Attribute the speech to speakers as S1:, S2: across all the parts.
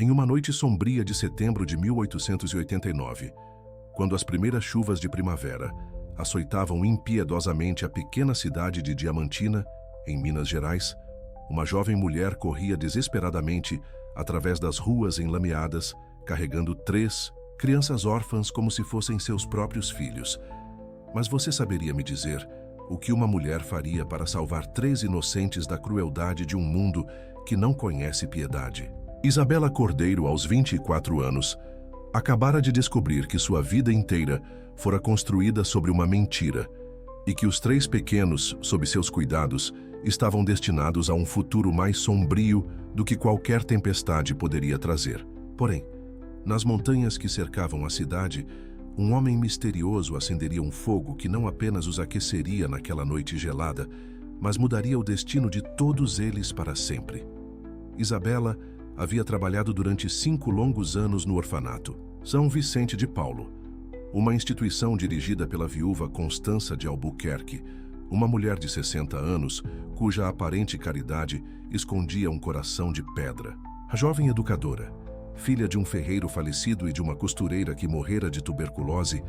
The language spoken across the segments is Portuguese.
S1: Em uma noite sombria de setembro de 1889, quando as primeiras chuvas de primavera açoitavam impiedosamente a pequena cidade de Diamantina, em Minas Gerais, uma jovem mulher corria desesperadamente através das ruas enlameadas, carregando 3 crianças órfãs como se fossem seus próprios filhos. Mas você saberia me dizer o que uma mulher faria para salvar 3 inocentes da crueldade de um mundo que não conhece piedade? Isabela Cordeiro, aos 24 anos, acabara de descobrir que sua vida inteira fora construída sobre uma mentira e que os 3 pequenos, sob seus cuidados, estavam destinados a um futuro mais sombrio do que qualquer tempestade poderia trazer. Porém, nas montanhas que cercavam a cidade, um homem misterioso acenderia um fogo que não apenas os aqueceria naquela noite gelada, mas mudaria o destino de todos eles para sempre. Isabela havia trabalhado durante 5 longos anos no orfanato São Vicente de Paulo, uma instituição dirigida pela viúva Constança de Albuquerque, uma mulher de 60 anos cuja aparente caridade escondia um coração de pedra. A jovem educadora, filha de um ferreiro falecido e de uma costureira que morrera de tuberculose,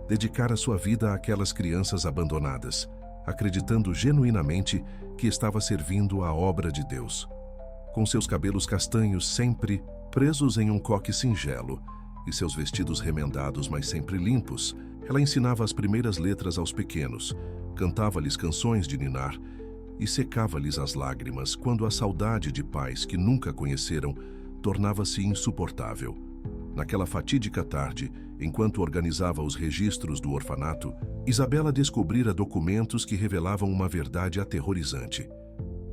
S1: dedicara sua vida àquelas crianças abandonadas, acreditando genuinamente que estava servindo à obra de Deus. Com seus cabelos castanhos sempre presos em um coque singelo e seus vestidos remendados, mas sempre limpos, ela ensinava as primeiras letras aos pequenos, cantava-lhes canções de ninar e secava-lhes as lágrimas quando a saudade de pais que nunca conheceram tornava-se insuportável. Naquela fatídica tarde, enquanto organizava os registros do orfanato, Isabela descobrira documentos que revelavam uma verdade aterrorizante.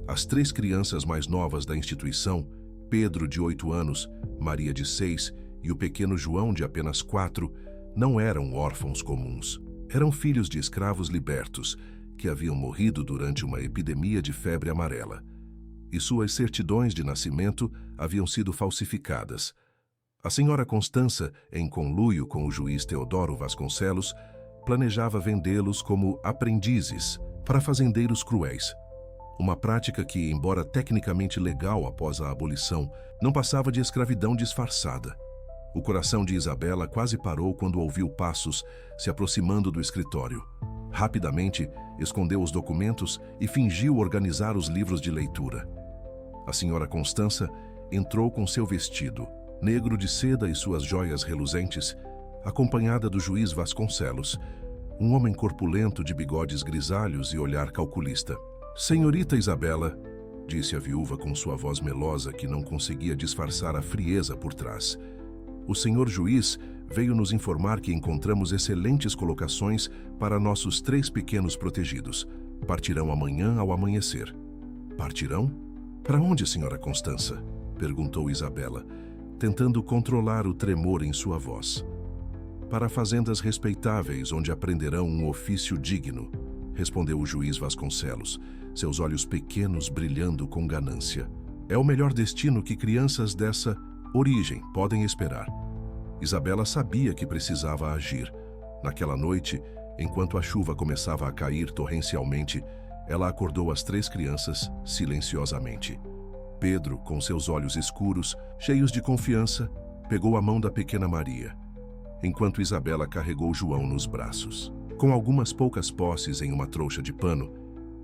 S1: As 3 crianças mais novas da instituição, Pedro, de 8 anos, Maria, de 6, e o pequeno João, de apenas 4, não eram órfãos comuns. Eram filhos de escravos libertos, que haviam morrido durante uma epidemia de febre amarela. E suas certidões de nascimento haviam sido falsificadas. A senhora Constança, em conluio com o juiz Teodoro Vasconcelos, planejava vendê-los como aprendizes para fazendeiros cruéis. Uma prática que, embora tecnicamente legal após a abolição, não passava de escravidão disfarçada. O coração de Isabela quase parou quando ouviu passos se aproximando do escritório. Rapidamente, escondeu os documentos e fingiu organizar os livros de leitura. A senhora Constança entrou com seu vestido, negro de seda e suas joias reluzentes, acompanhada do juiz Vasconcelos, um homem corpulento de bigodes grisalhos e olhar calculista. "Senhorita Isabela", disse a viúva com sua voz melosa que não conseguia disfarçar a frieza por trás, "o senhor juiz veio nos informar que encontramos excelentes colocações para nossos 3 pequenos protegidos. Partirão amanhã ao amanhecer." "Partirão? Para onde, senhora Constança?" perguntou Isabela, tentando controlar o tremor em sua voz. "Para fazendas respeitáveis, onde aprenderão um ofício digno", respondeu o juiz Vasconcelos, seus olhos pequenos brilhando com ganância. "É o melhor destino que crianças dessa origem podem esperar." Isabela sabia que precisava agir. Naquela noite, enquanto a chuva começava a cair torrencialmente, ela acordou as 3 crianças silenciosamente. Pedro, com seus olhos escuros, cheios de confiança, pegou a mão da pequena Maria, enquanto Isabela carregou João nos braços. Com algumas poucas posses em uma trouxa de pano,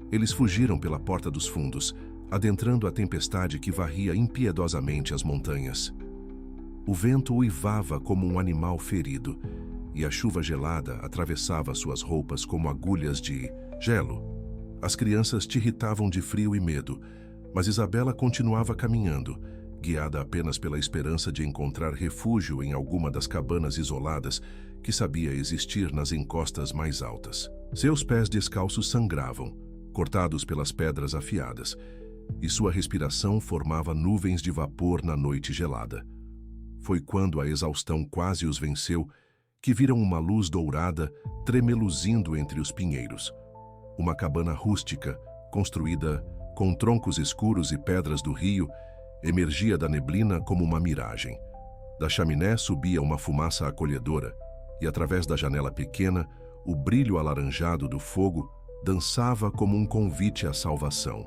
S1: eles fugiram pela porta dos fundos, adentrando a tempestade que varria impiedosamente as montanhas. O vento uivava como um animal ferido, e a chuva gelada atravessava suas roupas como agulhas de gelo. As crianças tirritavam de frio e medo, mas Isabela continuava caminhando, guiada apenas pela esperança de encontrar refúgio em alguma das cabanas isoladas que sabia existir nas encostas mais altas. Seus pés descalços sangravam, cortados pelas pedras afiadas, e sua respiração formava nuvens de vapor na noite gelada. Foi quando a exaustão quase os venceu que viram uma luz dourada tremeluzindo entre os pinheiros. Uma cabana rústica, construída com troncos escuros e pedras do rio, emergia da neblina como uma miragem. Da chaminé subia uma fumaça acolhedora, e através da janela pequena, o brilho alaranjado do fogo dançava como um convite à salvação.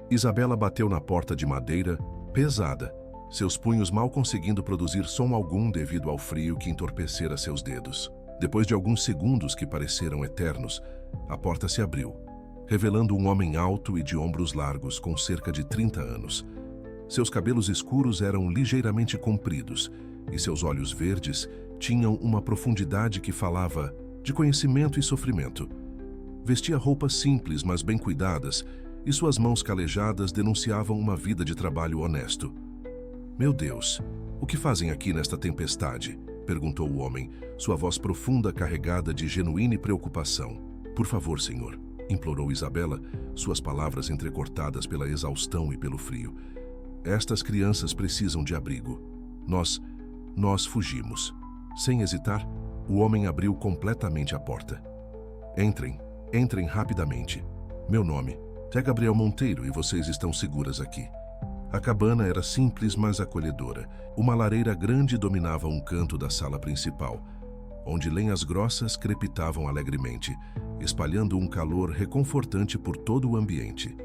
S1: Isabela bateu na porta de madeira, pesada, seus punhos mal conseguindo produzir som algum devido ao frio que entorpecera seus dedos. Depois de alguns segundos que pareceram eternos, a porta se abriu, revelando um homem alto e de ombros largos, com cerca de 30 anos. Seus cabelos escuros eram ligeiramente compridos e seus olhos verdes tinham uma profundidade que falava de conhecimento e sofrimento. Vestia roupas simples, mas bem cuidadas, e suas mãos calejadas denunciavam uma vida de trabalho honesto. "Meu Deus, o que fazem aqui nesta tempestade?" perguntou o homem, sua voz profunda carregada de genuína preocupação. "Por favor, senhor", implorou Isabela, suas palavras entrecortadas pela exaustão e pelo frio. "Estas crianças precisam de abrigo. Nós fugimos." Sem hesitar, o homem abriu completamente a porta. Entrem rapidamente. Meu nome é Gabriel Monteiro e vocês estão seguras aqui." A cabana era simples, mas acolhedora. Uma lareira grande dominava um canto da sala principal, onde lenhas grossas crepitavam alegremente, espalhando um calor reconfortante por todo o ambiente.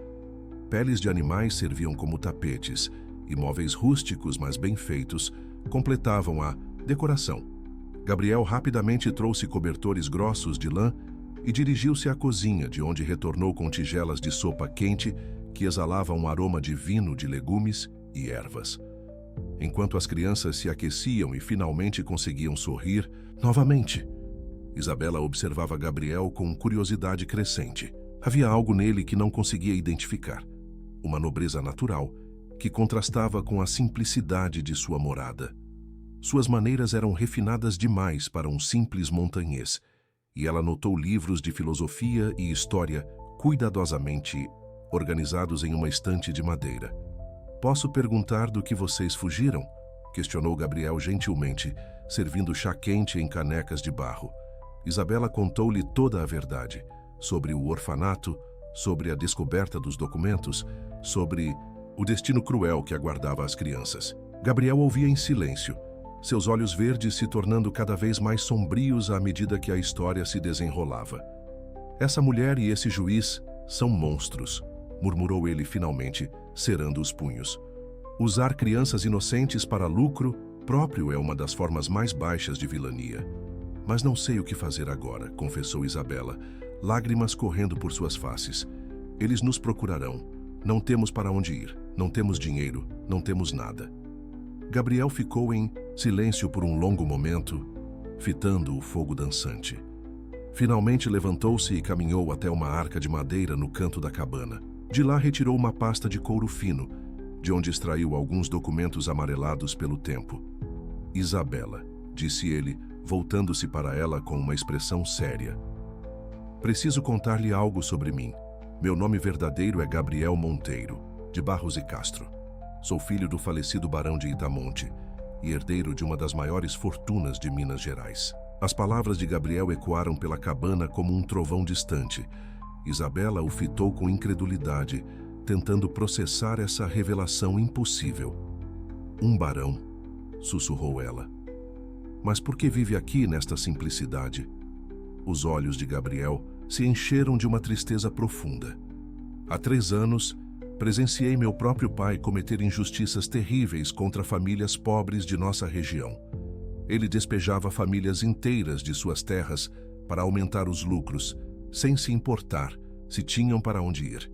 S1: Peles de animais serviam como tapetes, e móveis rústicos, mas bem feitos, completavam a decoração. Gabriel rapidamente trouxe cobertores grossos de lã e dirigiu-se à cozinha, de onde retornou com tigelas de sopa quente que exalavam um aroma divino de legumes e ervas. Enquanto as crianças se aqueciam e finalmente conseguiam sorrir novamente, Isabela observava Gabriel com curiosidade crescente. Havia algo nele que não conseguia identificar, uma nobreza natural que contrastava com a simplicidade de sua morada. Suas maneiras eram refinadas demais para um simples montanhês, e ela notou livros de filosofia e história cuidadosamente organizados em uma estante de madeira. "Posso perguntar do que vocês fugiram?" questionou Gabriel gentilmente, servindo chá quente em canecas de barro. Isabela contou-lhe toda a verdade, sobre o orfanato, sobre a descoberta dos documentos, sobre o destino cruel que aguardava as crianças. Gabriel ouvia em silêncio, seus olhos verdes se tornando cada vez mais sombrios à medida que a história se desenrolava. "Essa mulher e esse juiz são monstros", murmurou ele finalmente, cerrando os punhos. "Usar crianças inocentes para lucro próprio é uma das formas mais baixas de vilania." "Mas não sei o que fazer agora", confessou Isabela, lágrimas correndo por suas faces. "Eles nos procurarão. Não temos para onde ir, não temos dinheiro, não temos nada." Gabriel ficou em silêncio por um longo momento, fitando o fogo dançante. Finalmente levantou-se e caminhou até uma arca de madeira no canto da cabana. De lá retirou uma pasta de couro fino, de onde extraiu alguns documentos amarelados pelo tempo. "Isabela", disse ele, voltando-se para ela com uma expressão séria. "Preciso contar-lhe algo sobre mim. Meu nome verdadeiro é Gabriel Monteiro, de Barros e Castro. Sou filho do falecido barão de Itamonte e herdeiro de uma das maiores fortunas de Minas Gerais." As palavras de Gabriel ecoaram pela cabana como um trovão distante. Isabela o fitou com incredulidade, tentando processar essa revelação impossível. "Um barão", sussurrou ela. "Mas por que vive aqui nesta simplicidade?" Os olhos de Gabriel se encheram de uma tristeza profunda. "Há 3 anos, presenciei meu próprio pai cometer injustiças terríveis contra famílias pobres de nossa região. Ele despejava famílias inteiras de suas terras para aumentar os lucros, sem se importar se tinham para onde ir.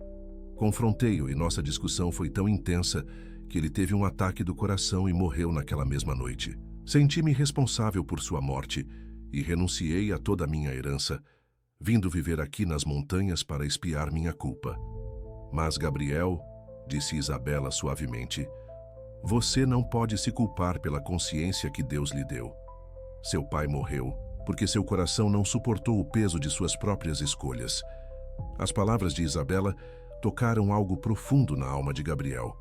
S1: Confrontei-o e nossa discussão foi tão intensa que ele teve um ataque do coração e morreu naquela mesma noite. Senti-me responsável por sua morte e renunciei a toda a minha herança, vindo viver aqui nas montanhas para expiar minha culpa." "Mas, Gabriel", disse Isabela suavemente, "você não pode se culpar pela consciência que Deus lhe deu. Seu pai morreu porque seu coração não suportou o peso de suas próprias escolhas." As palavras de Isabela tocaram algo profundo na alma de Gabriel.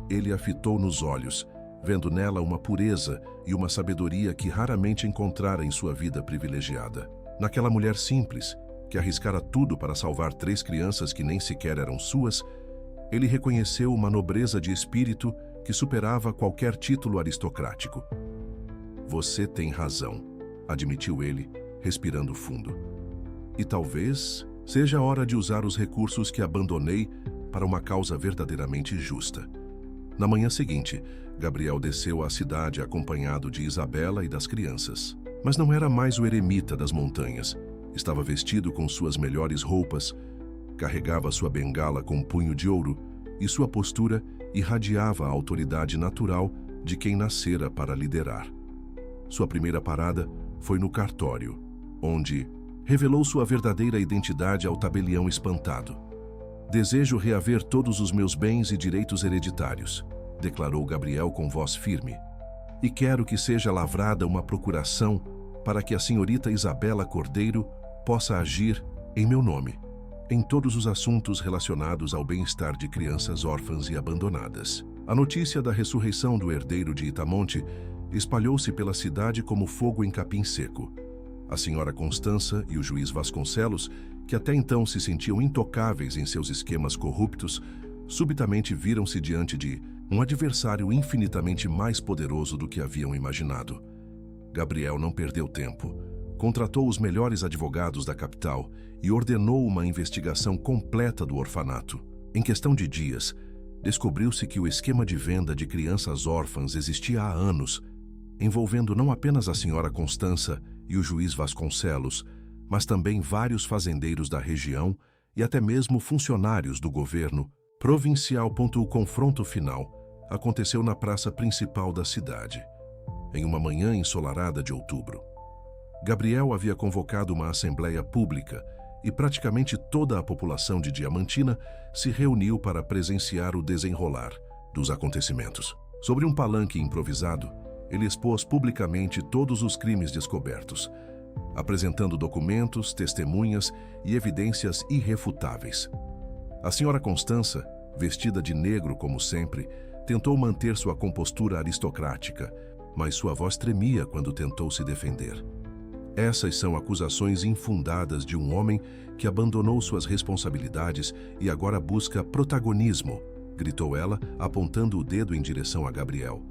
S1: Ele a fitou nos olhos, vendo nela uma pureza e uma sabedoria que raramente encontrara em sua vida privilegiada. Naquela mulher simples, que arriscara tudo para salvar 3 crianças que nem sequer eram suas, ele reconheceu uma nobreza de espírito que superava qualquer título aristocrático. "Você tem razão", admitiu ele, respirando fundo. "E talvez seja a hora de usar os recursos que abandonei para uma causa verdadeiramente justa." Na manhã seguinte, Gabriel desceu à cidade acompanhado de Isabela e das crianças. Mas não era mais o eremita das montanhas. Estava vestido com suas melhores roupas, carregava sua bengala com punho de ouro e sua postura irradiava a autoridade natural de quem nascera para liderar. Sua primeira parada foi no cartório, onde revelou sua verdadeira identidade ao tabelião espantado. "Desejo reaver todos os meus bens e direitos hereditários", declarou Gabriel com voz firme. "E quero que seja lavrada uma procuração para que a senhorita Isabela Cordeiro possa agir em meu nome, em todos os assuntos relacionados ao bem-estar de crianças órfãs e abandonadas." A notícia da ressurreição do herdeiro de Itamonte espalhou-se pela cidade como fogo em capim seco. A senhora Constança e o juiz Vasconcelos, que até então se sentiam intocáveis em seus esquemas corruptos, subitamente viram-se diante de um adversário infinitamente mais poderoso do que haviam imaginado. Gabriel não perdeu tempo. Contratou os melhores advogados da capital e ordenou uma investigação completa do orfanato. Em questão de dias, descobriu-se que o esquema de venda de crianças órfãs existia há anos, envolvendo não apenas a senhora Constança e o juiz Vasconcelos, mas também vários fazendeiros da região e até mesmo funcionários do governo provincial. O confronto final aconteceu na praça principal da cidade, em uma manhã ensolarada de outubro. Gabriel havia convocado uma assembleia pública e praticamente toda a população de Diamantina se reuniu para presenciar o desenrolar dos acontecimentos. Sobre um palanque improvisado, ele expôs publicamente todos os crimes descobertos, apresentando documentos, testemunhas e evidências irrefutáveis. A senhora Constança, vestida de negro como sempre, tentou manter sua compostura aristocrática, mas sua voz tremia quando tentou se defender. "Essas são acusações infundadas de um homem que abandonou suas responsabilidades e agora busca protagonismo", gritou ela, apontando o dedo em direção a Gabriel.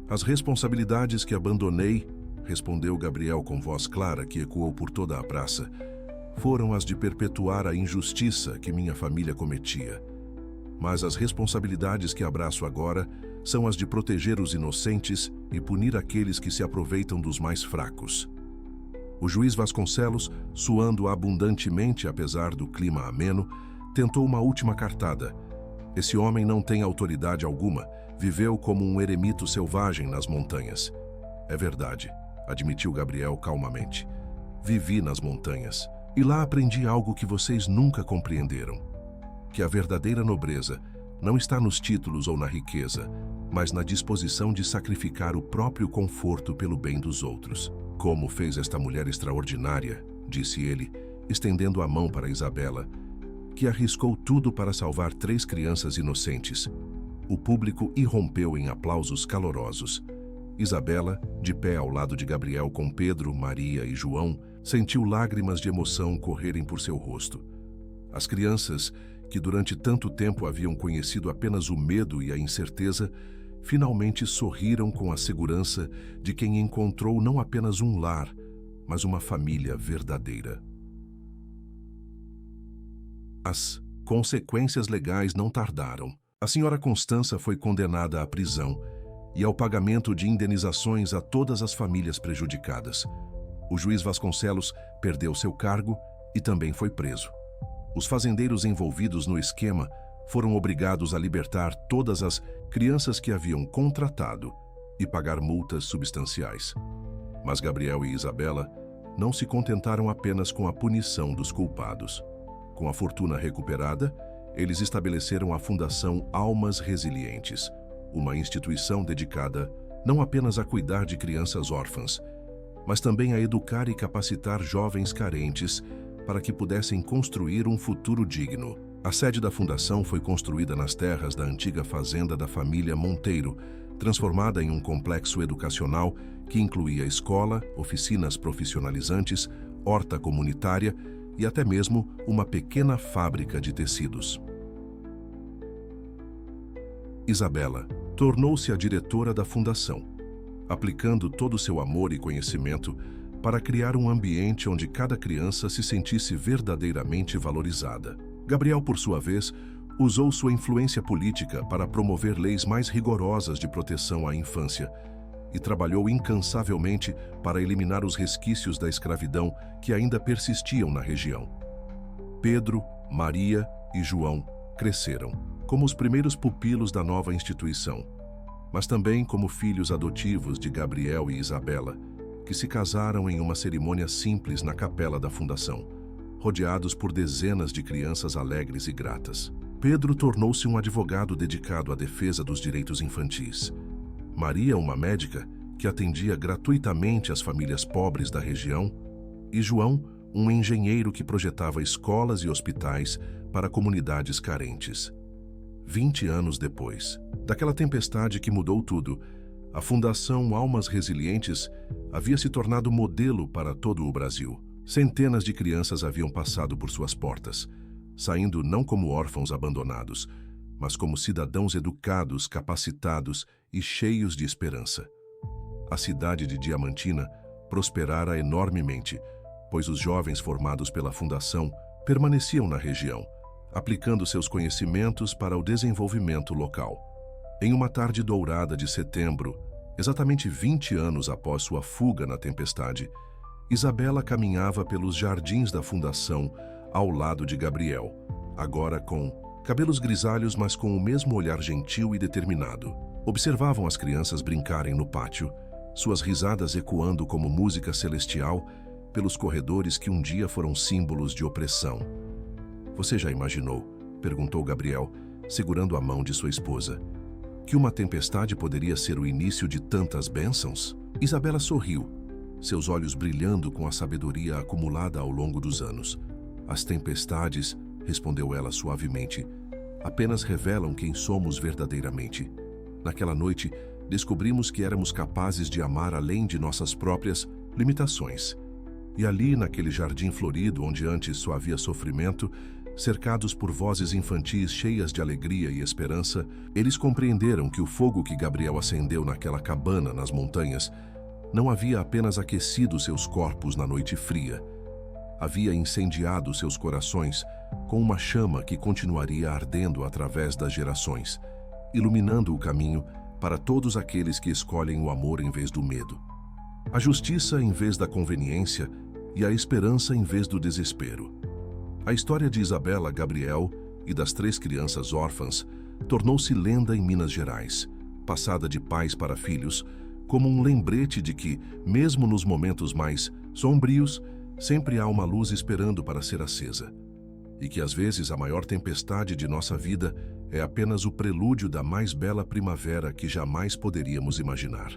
S1: "As responsabilidades que abandonei", respondeu Gabriel com voz clara que ecoou por toda a praça, "foram as de perpetuar a injustiça que minha família cometia. Mas as responsabilidades que abraço agora são as de proteger os inocentes e punir aqueles que se aproveitam dos mais fracos." O juiz Vasconcelos, suando abundantemente apesar do clima ameno, tentou uma última cartada. "Esse homem não tem autoridade alguma, viveu como um eremito selvagem nas montanhas." "É verdade", admitiu Gabriel calmamente. "Vivi nas montanhas, e lá aprendi algo que vocês nunca compreenderam. Que a verdadeira nobreza não está nos títulos ou na riqueza, mas na disposição de sacrificar o próprio conforto pelo bem dos outros. Como fez esta mulher extraordinária", disse ele, estendendo a mão para Isabela, que arriscou tudo para salvar 3 crianças inocentes. O público irrompeu em aplausos calorosos. Isabela, de pé ao lado de Gabriel com Pedro, Maria e João, sentiu lágrimas de emoção correrem por seu rosto. As crianças, que durante tanto tempo haviam conhecido apenas o medo e a incerteza, finalmente sorriram com a segurança de quem encontrou não apenas um lar, mas uma família verdadeira. As consequências legais não tardaram. A senhora Constança foi condenada à prisão e ao pagamento de indenizações a todas as famílias prejudicadas. O juiz Vasconcelos perdeu seu cargo e também foi preso. Os fazendeiros envolvidos no esquema foram obrigados a libertar todas as crianças que haviam contratado e pagar multas substanciais. Mas Gabriel e Isabela não se contentaram apenas com a punição dos culpados. Com a fortuna recuperada, eles estabeleceram a Fundação Almas Resilientes, uma instituição dedicada não apenas a cuidar de crianças órfãs, mas também a educar e capacitar jovens carentes para que pudessem construir um futuro digno. A sede da fundação foi construída nas terras da antiga fazenda da família Monteiro, transformada em um complexo educacional que incluía escola, oficinas profissionalizantes, horta comunitária e até mesmo uma pequena fábrica de tecidos. Isabela tornou-se a diretora da fundação, aplicando todo o seu amor e conhecimento para criar um ambiente onde cada criança se sentisse verdadeiramente valorizada. Gabriel, por sua vez, Usou sua influência política para promover leis mais rigorosas de proteção à infância e trabalhou incansavelmente para eliminar os resquícios da escravidão que ainda persistiam na região. Pedro, Maria e João cresceram como os primeiros pupilos da nova instituição, mas também como filhos adotivos de Gabriel e Isabela, que se casaram em uma cerimônia simples na capela da fundação, rodeados por dezenas de crianças alegres e gratas. Pedro tornou-se um advogado dedicado à defesa dos direitos infantis. Maria, uma médica que atendia gratuitamente as famílias pobres da região, e João, um engenheiro que projetava escolas e hospitais para comunidades carentes. 20 anos depois daquela tempestade que mudou tudo, a Fundação Almas Resilientes havia se tornado modelo para todo o Brasil. Centenas de crianças haviam passado por suas portas, saindo não como órfãos abandonados, mas como cidadãos educados, capacitados e cheios de esperança. A cidade de Diamantina prosperara enormemente, pois os jovens formados pela Fundação permaneciam na região, aplicando seus conhecimentos para o desenvolvimento local. Em uma tarde dourada de setembro, exatamente 20 anos após sua fuga na tempestade, Isabela caminhava pelos jardins da Fundação ao lado de Gabriel, agora com cabelos grisalhos, mas com o mesmo olhar gentil e determinado. Observavam as crianças brincarem no pátio, suas risadas ecoando como música celestial pelos corredores que um dia foram símbolos de opressão. "Você já imaginou?", perguntou Gabriel, segurando a mão de sua esposa, "que uma tempestade poderia ser o início de tantas bênçãos?" Isabela sorriu, seus olhos brilhando com a sabedoria acumulada ao longo dos anos. "As tempestades", respondeu ela suavemente, "apenas revelam quem somos verdadeiramente. Naquela noite, descobrimos que éramos capazes de amar além de nossas próprias limitações. E ali, naquele jardim florido onde antes só havia sofrimento, cercados por vozes infantis cheias de alegria e esperança, eles compreenderam que o fogo que Gabriel acendeu naquela cabana nas montanhas não havia apenas aquecido seus corpos na noite fria, havia incendiado seus corações com uma chama que continuaria ardendo através das gerações, iluminando o caminho para todos aqueles que escolhem o amor em vez do medo, a justiça em vez da conveniência e a esperança em vez do desespero." A história de Isabela, Gabriel e das 3 crianças órfãs tornou-se lenda em Minas Gerais, passada de pais para filhos, como um lembrete de que, mesmo nos momentos mais sombrios, sempre há uma luz esperando para ser acesa, e que às vezes a maior tempestade de nossa vida é apenas o prelúdio da mais bela primavera que jamais poderíamos imaginar.